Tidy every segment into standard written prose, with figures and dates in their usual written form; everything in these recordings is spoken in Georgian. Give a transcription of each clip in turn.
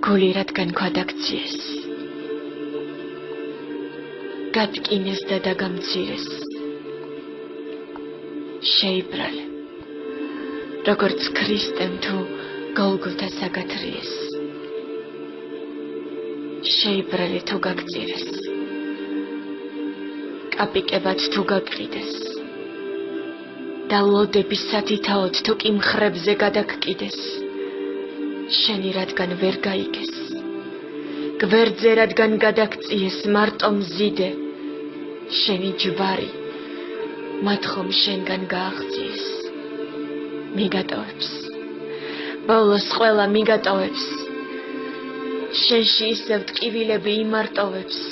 გული რადგან ქვადაქციეს გატკინეს და დაგამცირეს შეიბრალე როგორც ქრისტემ თუ გოლგოთას აგათრიეს შეიბრალე თუ გაგწირეს კაპიკებად თუ გაგყიდეს და ლოდების სათითაოდ თუ კი მხრებზე გადაგკიდეს შენი რადგან ვერ გაიგეს გვერდზე რადგან გადაგწიეს მარტო მზიდე შენი ჯვარი მათ ხომ შენგან გააღწიეს მიგატოვებს ბოლოს ყველა მიგატოვებს შენში ისევ ტკივილები იმარტოვებს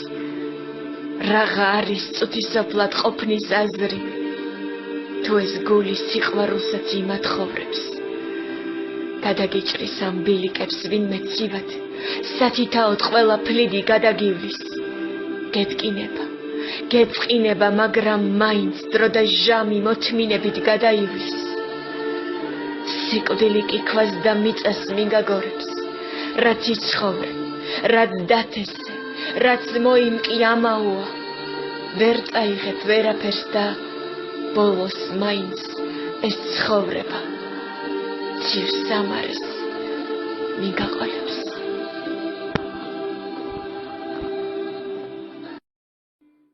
რაღა არის წუთისოფლად ყოფნის აზრი თუ ეს გული სიყვარულსაც იმათხოვრებს გადაგიჭრის ამ ბილიკებს ვინმე ცივად სათითაოდ ყველა ფლიდი გადაგივლის გეტყინება მაგრამ მაინც დრო და ჟამი მოთმინებით გადაივლის სიკვდილი კი ქვას და მიწას მიგაგორებს რაც იცხოვრე რაც დათესე რაც მოიმკი ამაოა ვერ წაიღებ ვერაფერს და ბოლოს მაინც ეს ცხოვრება ცივ სამარეს მიგაყოლებს